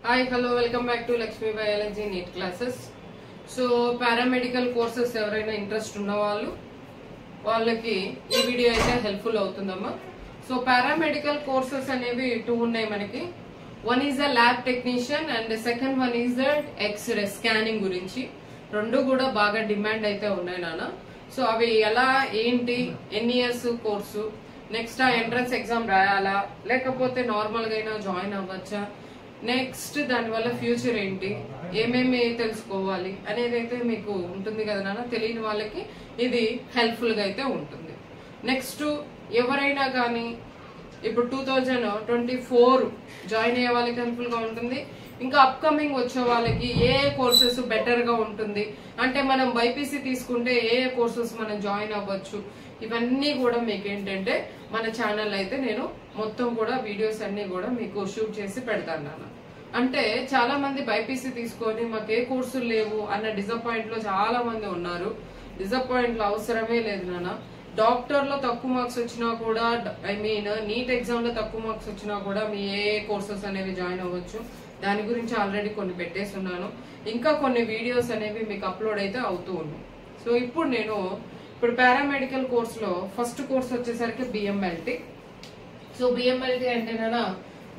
Hi, hello, welcome back to Lakshmi Biology NEET classes. So, paramedical courses ఎవరైనా interest ఉన్న వాళ్ళకి ఈ video అయితే హెల్ప్ఫుల్ అవుతుందమ్మా. సో పారామెడికల్ కోర్సెస్ అనేవి టూ ఉన్నాయి మనకి. One is the lab technician and second one is the X-ray scanning గురించి. రెండు కూడా బాగా డిమాండ్ అయితే ఉన్నాయి నాన్న. సో అవి ఎలా ఏంటి, ఎన్ని ఇయర్స్ కోర్సు, నెక్స్ట్ ఆ ఎంట్రన్స్ ఎగ్జామ్ రాయాలా లేకపోతే నార్మల్ గా అయినా జాయిన్ అవ్వచ్చా, నెక్స్ట్ దానివల్ల ఫ్యూచర్ ఏంటి, ఏమేమి తెలుసుకోవాలి అనేది అయితే మీకు ఉంటుంది కదా నాన్న. తెలియని వాళ్ళకి ఇది హెల్ప్ఫుల్ గా అయితే ఉంటుంది. నెక్స్ట్ ఎవరైనా కానీ ఇప్పుడు 2024 జాయిన్ అయ్యే వాళ్ళకి హెల్ప్ఫుల్ గా ఉంటుంది. ఇంకా అప్కమింగ్ వచ్చే వాళ్ళకి ఏ కోర్సెస్ బెటర్ గా ఉంటుంది అంటే మనం బైపీసీ తీసుకుంటే ఏ కోర్సెస్ మనం జాయిన్ అవ్వచ్చు, ఇవన్నీ కూడా మీకు ఏంటంటే మన ఛానల్ అయితే నేను మొత్తం కూడా వీడియోస్ అన్ని కూడా మీకు షూట్ చేసి పెడతాను నాన్న. అంటే చాలా మంది బైపీసీ తీసుకొని మాకు ఏ కోర్సులు లేవు అన్న డిసప్పాయింట్ లో చాలా మంది ఉన్నారు. డిసప్పాయింట్ లో అవసరమే లేదు నాన్న. డాక్టర్ లో తక్కువ మార్క్స్ వచ్చినా కూడా, నీట్ ఎగ్జామ్ లో తక్కువ మార్క్స్ వచ్చినా కూడా మీ ఏ కోర్సెస్ అనేవి జాయిన్ అవ్వచ్చు. దాని గురించి ఆల్రెడీ కొన్ని పెట్టేసి ఉన్నాను. ఇంకా కొన్ని వీడియోస్ అనేవి మీకు అప్లోడ్ అయితే అవుతూ ఉన్నాయి. సో ఇప్పుడు పారామెడికల్ కోర్స్ లో ఫస్ట్ కోర్స్ వచ్చేసరికి బిఎంఎల్టీ. సో బిఎంఎల్టీ అంటే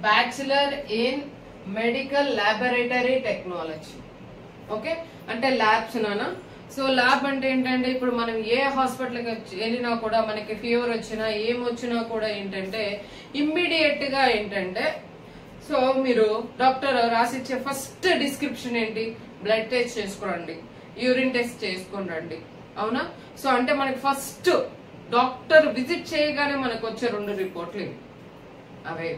bachelor in medical laboratory technology. Okay, అంటే ల్యాబ్స్ నానా. సో ల్యాబ్ అంటే ఏంటంటే ఇప్పుడు మనం ఏ హాస్పిటల్కి వెళ్ళినా కూడా మనకి ఫీవర్ వచ్చినా ఏమొచ్చినా కూడా ఏంటంటే ఇమ్మీడియట్ గా ఏంటంటే సో మీరు డాక్టర్ రాసిచ్చే ఫస్ట్ డిస్క్రిప్షన్ ఏంటి, బ్లడ్ టెస్ట్ చేసుకోండి, యూరిన్ టెస్ట్ చేసుకొని రండి. అవునా? సో అంటే మనకి ఫస్ట్ డాక్టర్ విజిట్ చేయగానే మనకు వచ్చే 2 రిపోర్ట్లు ఇవి. అవే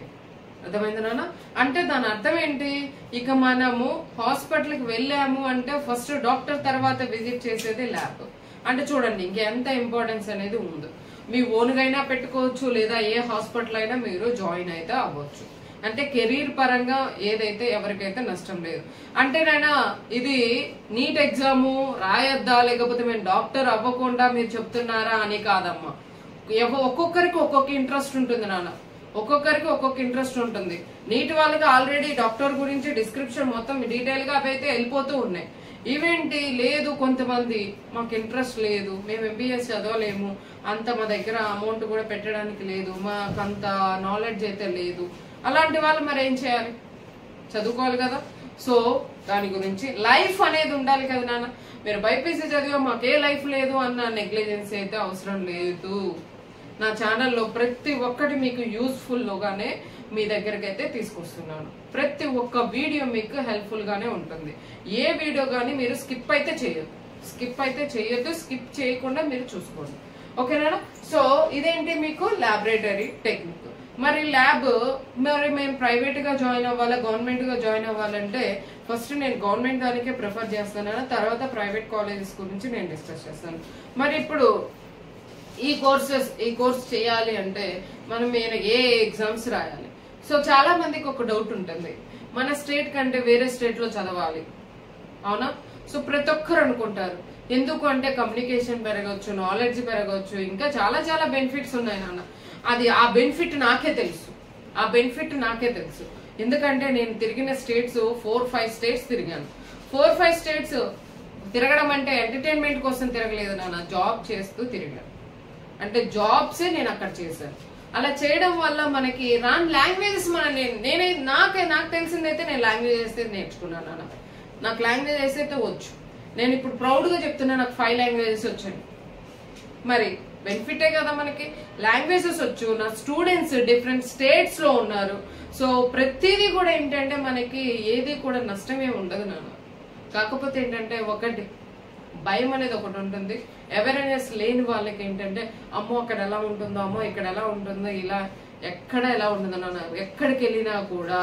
అర్థమైంది నాన్న. అంటే దాని అర్థం ఏంటి, ఇక మనము హాస్పిటల్కి వెళ్ళాము అంటే ఫస్ట్ డాక్టర్ తర్వాత విజిట్ చేసేది ల్యాబ్. అంటే చూడండి ఇంకెంత ఇంపార్టెన్స్ అనేది ఉంది. మీ ఓన్గా అయినా పెట్టుకోవచ్చు లేదా ఏ హాస్పిటల్ అయినా మీరు జాయిన్ అయితే అవ్వచ్చు. అంటే కెరీర్ పరంగా ఏదైతే ఎవరికైతే నష్టం లేదు. అంటే నాయనా ఇది నీట్ ఎగ్జాము రాయొద్దా లేకపోతే మేము డాక్టర్ అవ్వకుండా మీరు చెప్తున్నారా అని కాదమ్మా. ఒక్కొక్కరికి ఒక్కొక్క ఇంట్రెస్ట్ ఉంటుంది నాన్న. ఒక్కొక్కరికి ఒక్కొక్క ఇంట్రెస్ట్ ఉంటుంది. నీట్ వాళ్ళకి ఆల్రెడీ డాక్టర్ గురించి డిస్క్రిప్షన్ మొత్తం డీటెయిల్ గా అయితే వెళ్ళిపోతూ ఉన్నాయి. ఇవేంటి లేదు, కొంతమంది మాకు ఇంట్రెస్ట్ లేదు, మేము ఎంబీఎస్ చదవలేము, అంత మా దగ్గర అమౌంట్ కూడా పెట్టడానికి లేదు, మాకు అంత నాలెడ్జ్ అయితే లేదు, అలాంటి వాళ్ళు మరి ఏం చేయాలి? చదువుకోవాలి కదా. సో దాని గురించి లైఫ్ అనేది ఉండాలి కదా నాన్న. మీరు బైపీసీ చదివా మాకే లైఫ్ లేదు అన్న నెగ్లిజెన్స్ అయితే అవసరం లేదు. నా ఛానల్లో ప్రతి ఒక్కటి మీకు యూస్ఫుల్ గానే మీ దగ్గరికి అయితే తీసుకొస్తున్నాను. ప్రతి ఒక్క వీడియో మీకు హెల్ప్ఫుల్ గానే ఉంటుంది. ఏ వీడియో గానీ మీరు స్కిప్ అయితే చేయొద్దు. స్కిప్ చేయకుండా మీరు చూసుకోండి. ఓకేనా? సో ఇదేంటి మీకు ల్యాబొరేటరీ టెక్నిక్. మరి ల్యాబ్ మేము ప్రైవేట్ గా జాయిన్ అవ్వాలా గవర్నమెంట్ గా జాయిన్ అవ్వాలంటే ఫస్ట్ నేను గవర్నమెంట్ దానికే ప్రిఫర్ చేస్తాను, తర్వాత ప్రైవేట్ కాలేజెస్ గురించి నేను డిస్కస్ చేస్తాను. మరి ఇప్పుడు ఈ కోర్స్ చేయాలి అంటే మనం ఏ ఎగ్జామ్స్ రాయాలి? సో చాలా మందికి ఒక డౌట్ ఉంటుంది, మన స్టేట్ కంటే వేరే స్టేట్ లో చదవాలి. అవునా? సో ప్రతి ఒక్కరు అనుకుంటారు. ఎందుకు అంటే కమ్యూనికేషన్ పెరగవచ్చు, నాలెడ్జ్ పెరగవచ్చు, ఇంకా చాలా చాలా బెనిఫిట్స్ ఉన్నాయి నాన్న. ఆ బెనిఫిట్ నాకే తెలుసు. ఎందుకంటే నేను తిరిగిన స్టేట్స్ 4-5 స్టేట్స్ తిరిగాను. 4-5 స్టేట్స్ తిరగడం అంటే ఎంటర్టైన్మెంట్ కోసం తిరగలేదు నాన్న, జాబ్ చేస్తూ తిరిగాను. అంటే జాబ్సే నేను అక్కడ చేశాను. అలా చేయడం వల్ల మనకి రాని లాంగ్వేజెస్ నాకు తెలిసిందైతే నేను లాంగ్వేజెస్ నేర్చుకున్నాను నాన్న. నాకు లాంగ్వేజెస్ అయితే వచ్చు. నేను ఇప్పుడు ప్రౌడ్ గా చెప్తున్నా, నాకు 5 లాంగ్వేజెస్ వచ్చాయి. మరి బెనిఫిటే కదా మనకి. లాంగ్వేజెస్ వచ్చు, నా స్టూడెంట్స్ డిఫరెంట్ స్టేట్స్ లో ఉన్నారు. సో ప్రతిదీ కూడా ఏంటంటే మనకి ఏది కూడా నష్టమే ఉండదు నాన్న. కాకపోతే ఏంటంటే ఒకటి భయం అనేది ఒకటి ఉంటుంది. అవేర్నెస్ లేని వాళ్ళకి ఏంటంటే అమ్మో అక్కడ ఎలా ఉంటుందో, అమ్మో ఇక్కడ ఎలా ఉంటుందో, ఇలా ఎక్కడ ఎలా ఉంటుందో నాన్న. ఎక్కడికి వెళ్ళినా కూడా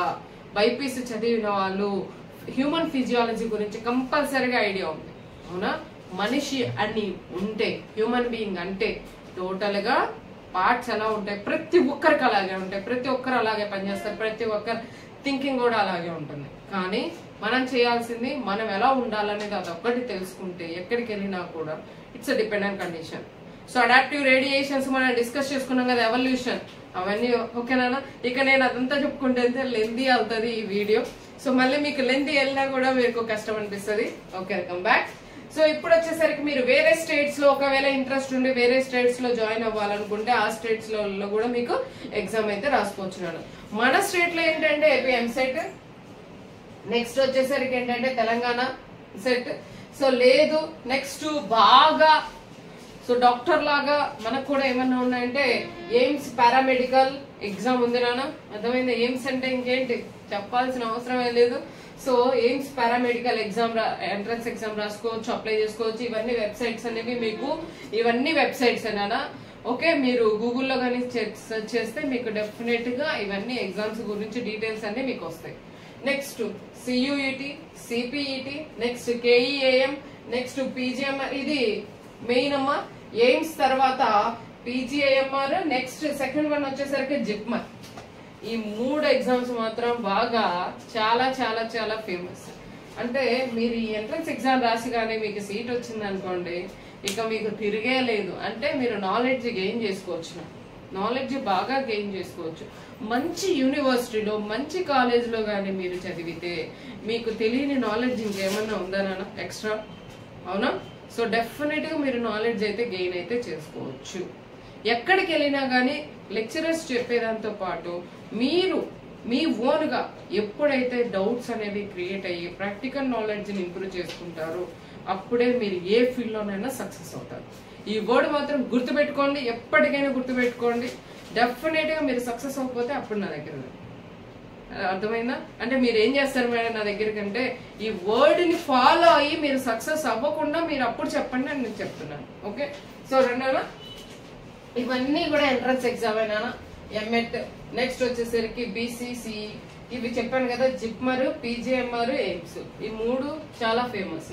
బైపీసీ చదివిన వాళ్ళు హ్యూమన్ ఫిజియాలజీ గురించి కంపల్సరీగా ఐడియా ఉంది. అవునా? మనిషి అని ఉంటే, హ్యూమన్ బీయింగ్ అంటే టోటల్ గా పార్ట్స్ ఎలా ఉంటాయి, ప్రతి ఒక్కరికి అలాగే ఉంటాయి, ప్రతి ఒక్కరు అలాగే పనిచేస్తారు, ప్రతి ఒక్కరు థింకింగ్ కూడా అలాగే ఉంటుంది. కానీ మనం చేయాల్సింది మనం ఎలా ఉండాలనేది అదొక్కటి తెలుసుకుంటే ఎక్కడికి వెళ్ళినా కూడా it's a dependent condition. So adaptive radiations మనం డిస్కస్ చేసుకున్నాం కదా, ఎవల్యూషన్ అవన్నీ. ఓకేనా? ఇక నేను అదంతా చెప్పుకుంటే లెందీ అవుతుంది ఈ వీడియో. సో మళ్ళీ మీకు లెంత్ వెళ్ళినా కూడా మీకు కష్టం అనిపిస్తుంది. Okay, welcome back. సో ఇప్పుడు వచ్చేసరికి మీరు వేరే స్టేట్స్ లో ఒకవేళ ఇంట్రెస్ట్ ఉండి వేరే స్టేట్స్ లో జాయిన్ అవ్వాలనుకుంటే ఆ స్టేట్స్ లో కూడా మీకు ఎగ్జామ్ అయితే రాసుకోవచ్చున్నాను. మన స్టేట్ లో ఏంటంటే ఏపీ ఎంసెట్, నెక్స్ట్ వచ్చేసరికి ఏంటంటే తెలంగాణ సెట్. సో లేదు నెక్స్ట్ బాగా సో డాక్టర్ లాగా మనకు కూడా ఏమన్నా ఉన్నాయంటే ఎయిమ్స్ పారామెడికల్ ఎగ్జామ్ ఉంది నాన్న. అర్థమైంది? ఎయిమ్స్ అంటే ఇంకేంటి చెప్పాల్సిన అవసరమే లేదు. So AIIMS paramedical exam entrance exam రాసుకోవచ్చు, అప్లై చేసుకోవచ్చు. ఇవన్నీ వెబ్సైట్స్ అనేవి మీకు ఇవన్నీ వెబ్సైట్స్ ఏనా. ఓకే, మీరు గూగుల్లో కానీ సెర్చ్ చేస్తే మీకు డెఫినెట్ గా ఇవన్నీ ఎగ్జామ్స్ గురించి డీటెయిల్స్ అన్ని మీకు వస్తాయి. Next CUET, CPET, next KEAM, next PGMR. ఇది మెయిన్ అమ్మా. ఎయిమ్స్ తర్వాత పీజీఐఎంఆర్, నెక్స్ట్ సెకండ్ వన్ వచ్చేసరికి జిప్మర్. ఈ 3 ఎగ్జామ్స్ మాత్రం బాగా చాలా చాలా చాలా ఫేమస్. అంటే మీరు ఈ ఎంట్రన్స్ ఎగ్జామ్ రాసి కానీ మీకు సీట్ వచ్చింది అనుకోండి, ఇక మీకు తిరిగే లేదు. అంటే మీరు నాలెడ్జ్ గెయిన్ చేసుకోవచ్చు, నాలెడ్జ్ బాగా గెయిన్ చేసుకోవచ్చు. మంచి యూనివర్సిటీలో మంచి కాలేజ్లో కానీ మీరు చదివితే మీకు తెలియని నాలెడ్జ్ ఇంకేమన్నా ఉందా నాన్న ఎక్స్ట్రా? అవునా? సో డెఫినెట్ గా మీరు నాలెడ్జ్ అయితే గెయిన్ అయితే చేసుకోవచ్చు. ఎక్కడికి వెళ్ళినా కానీ లెక్చరర్స్ చెప్పేదాంతో పాటు మీరు మీ ఓన్ గా ఎప్పుడైతే డౌట్స్ అనేవి క్రియేట్ అయ్యి ప్రాక్టికల్ నాలెడ్జ్ ని ఇంప్రూవ్ చేసుకుంటారో అప్పుడే మీరు ఏ ఫీల్డ్ లోనైనా సక్సెస్ అవుతారు. ఈ వర్డ్ మాత్రం గుర్తుపెట్టుకోండి, ఎప్పటికైనా గుర్తుపెట్టుకోండి. డెఫినెట్ గా మీరు సక్సెస్ అవ్వకపోతే అప్పుడు నా దగ్గర. అర్థమైందా? అంటే మీరు ఏం చేస్తారు మేడం నా దగ్గర కంటే ఈ వర్డ్ ని ఫాలో అయ్యి మీరు సక్సెస్ అవ్వకుండా మీరు అప్పుడు చెప్పండి అని నేను చెప్తున్నాను. ఓకే, సో రెండోనా ఇవన్నీ కూడా ఎంట్రన్స్ ఎగ్జామ్ అయినా ఎంఎట్, నెక్స్ట్ వచ్చేసరికి బీసీసీ, ఇవి చెప్పాను కదా, జిప్మర్, పీజీఎంఆర్, ఎయిమ్స్. ఈ 3 చాలా ఫేమస్.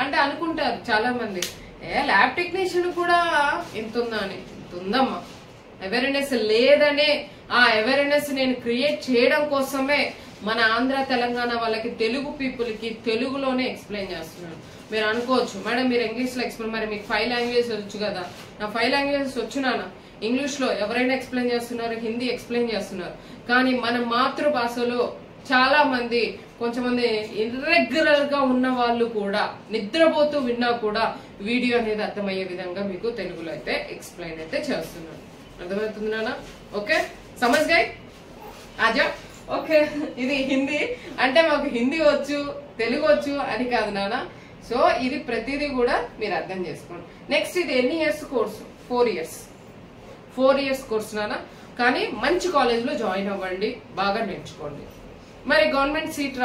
అంటే అనుకుంటారు చాలా మంది ల్యాబ్ టెక్నీషియన్ కూడా ఎంత ఉందా అని. ఎంత ఉందమ్మా, అవేర్నెస్ లేదనే ఆ అవేర్నెస్ నేను క్రియేట్ చేయడం కోసమే మన ఆంధ్ర తెలంగాణ వాళ్ళకి తెలుగు పీపుల్ కి తెలుగులోనే ఎక్స్ప్లెయిన్ చేస్తున్నాను. మీరు అనుకోవచ్చు మేడం మీరు ఇంగ్లీష్ లో ఎక్స్ప్లెయిన్, మరి మీకు 5 లాంగ్వేజెస్ వచ్చు కదా. నా 5 లాంగ్వేజెస్ వచ్చునానా. ఇంగ్లీష్ లో ఎవరైనా ఎక్స్ప్లెయిన్ చేస్తున్నారు, హిందీ ఎక్స్ప్లెయిన్ చేస్తున్నారు. కానీ మన మాతృభాషలో చాలా మంది కొంచెమంది ఇర్రెగ్యులర్ గా ఉన్న వాళ్ళు కూడా నిద్రపోతూ విన్నా కూడా వీడియో అనేది అర్థమయ్యే విధంగా మీకు తెలుగులో అయితే ఎక్స్ప్లెయిన్ అయితే చేస్తున్నాను. అర్థమవుతుంది నాన్న? ఓకే, సమజ్ గయ్ ఆజా. ఓకే, ఇది హిందీ అంటే మాకు హిందీ వచ్చు తెలుగు వచ్చు అని కాదు నాన్న. సో ఇది ప్రతిదీ కూడా మీరు అర్థం చేసుకోండి. నెక్స్ట్ ఇది ఎన్ని years course? 4 years. 4 years course నాన్న. కానీ మంచి కాలేజ్ లో జాయిన్ అవ్వండి, బాగా నేర్చుకోండి. మరి గవర్నమెంట్ సీట్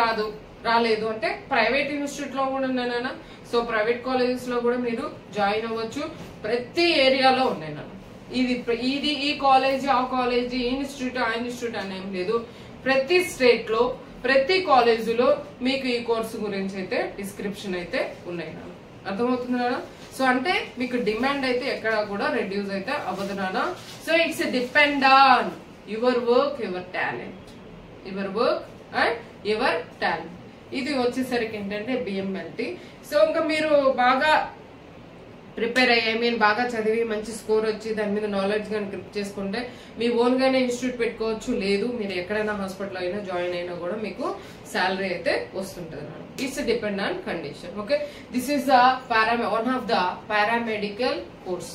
రాలేదు అంటే ప్రైవేట్ ఇన్స్టిట్యూట్ లో కూడా ఉన్నాయన్నా. సో ప్రైవేట్ కాలేజెస్ లో కూడా మీరు జాయిన్ అవ్వచ్చు. ప్రతి ఏరియాలో ఉన్నాయి నాన్న. ఇది ఈ కాలేజీ ఆ కాలేజీ ఈ ఇన్స్టిట్యూట్ ఆ ఇన్స్టిట్యూట్ అనేం లేదు. ప్రతి స్టేట్ లో ప్రతి కాలేజీలో మీకు ఈ కోర్సు గురించి అయితే డిస్క్రిప్షన్ అయితే ఉన్నాయి నాన్న. అర్థమవుతుంది నాన్న? సో అంటే మీకు డిమాండ్ అయితే ఎక్కడ కూడా రెడ్యూస్ అయితే అవ్వదు నాన్న. So it's depend on your work, your talent, your work and your talent. ఇది వచ్చేసరికి ఏంటంటే బిఎంఎల్టీ. సో ఇంకా మీరు బాగా ప్రిపేర్ అయ్యి బాగా చదివి మంచి స్కోర్ వచ్చి దాని మీద నాలెడ్జ్ గానీ గ్రిప్ చేసుకుంటే మీ ఓన్ గానే ఇన్స్టిట్యూట్ పెట్టుకోవచ్చు. లేదు మీరు ఎక్కడైనా హాస్పిటల్ అయినా జాయిన్ అయినా కూడా మీకు శాలరీ అయితే వస్తుంటది. It's depend on condition. Okay, this is the one of the paramedical course.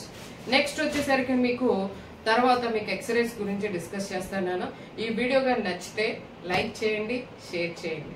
Next వచ్చేసరికి మీకు తర్వాత మీకు ఎక్స్రేస్ గురించి డిస్కస్ చేస్తాను. ఈ వీడియో గాని నచ్చితే లైక్ చేయండి, షేర్ చేయండి.